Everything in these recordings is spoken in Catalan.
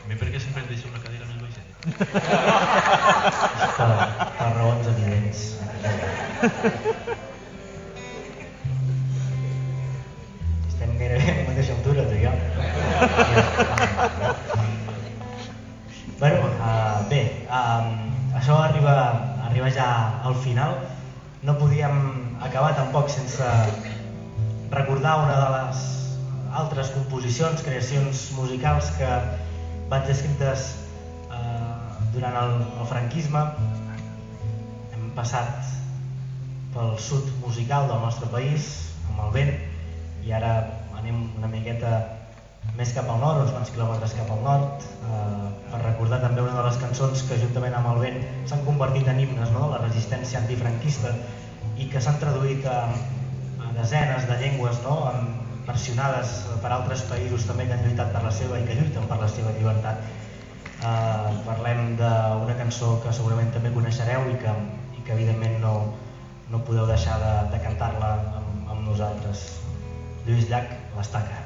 mi per què sempre et deixo una cadira més baixeta? Per raons evidents. Estem gairebé a la mateixa altura, tu i jo. Bé, això arriba ja al final. No podíem acabar tampoc sense recordar una de les altres composicions, creacions musicals que van ser escrites durant el franquisme. Hem passat pel sud musical del nostre país, amb el vent, i ara anem una miqueta més cap al nord, uns quants quilòmetres cap al nord, per recordar també una de les cançons que juntament amb el vent s'han convertit en himnes, no?, de la resistència antifranquista i que s'han traduït a desenes de llengües, no?, versionades per altres països també que han lluitat per la seva i que lluiten per la seva llibertat. Parlem d'una cançó que segurament també coneixereu i que evidentment no podeu deixar de cantar-la amb nosaltres. Lluís Llach, l'Estaca.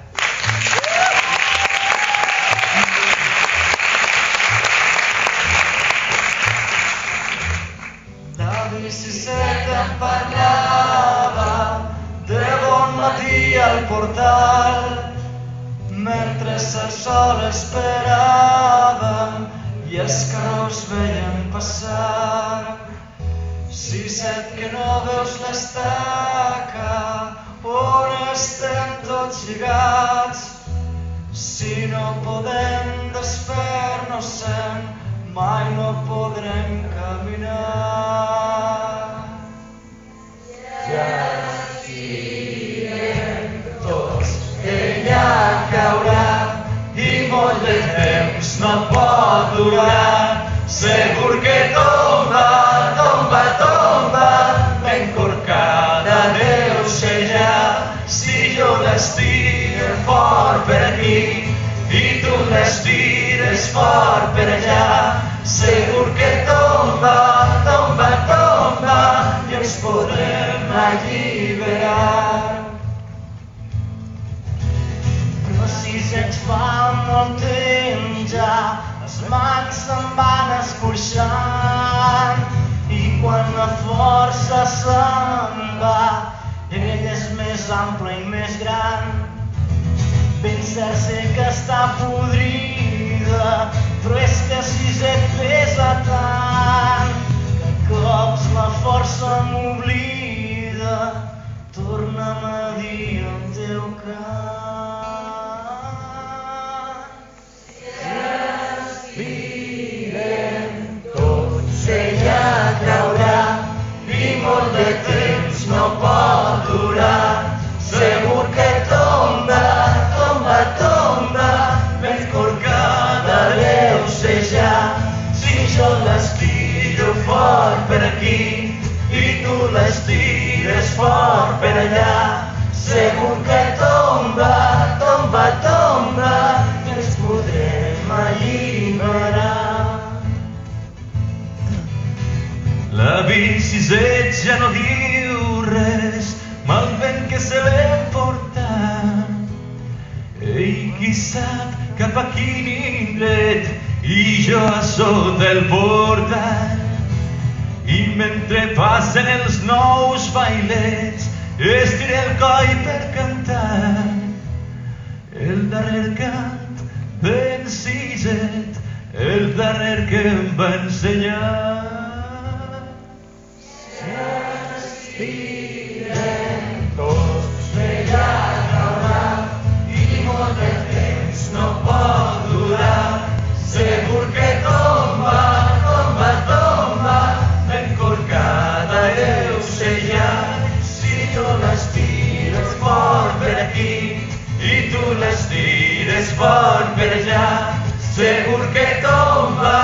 David Sisset em parlava de bon matí al portal, mentre el sol esperava i els carros veien passar. Sisset, que no veus l'estaca on estem tots lligats, si no podem desfer-nos-en mai no podrem caminar. Ja estirem tots, ella caurà i molt de temps no pot durar. Segur que tomba, tomba, tomba, ben corcada deu ser ja. Si jo l'estire fort per aquí i tu l'estires fort per allà, segur que tomba, tomba, tomba i ens podrem alliberar. Però si se'ns fa molt temps ja, les mans se'n van escorxant i quan la força se'n va, ell és més ample i més gran. Ben cert sé que està podrida, però és que Sisset pesa tant que cops la força m'oblida. Torna'm a dir el teu cant. Si estirem tots, ella caurà i molt de temps no pot durar. Segur que tomba, tomba, tomba, ben corcada deu ser ja. Si jo l'estiro fort per aquí i tu l'estires fort per allà, segur que tomba, tomba, tomba i ens podrem alliberar. L'avi Sisset ja no diu res, mal vent que se l'emporta. Ell qui sap cap a quin indret i jo a sota el portal. I mentre passen els nous bailets estiré el coll per cantar el darrer cant d'en Sisset, el darrer que em va ensenyar. Estirem tots, ella caurà i molt de temps no pot durar. Segur que tomba, tomba, tomba, ben corcada deu ser ja. Si jo l'estires fort per aquí i tu l'estires fort per allà, segur que tomba,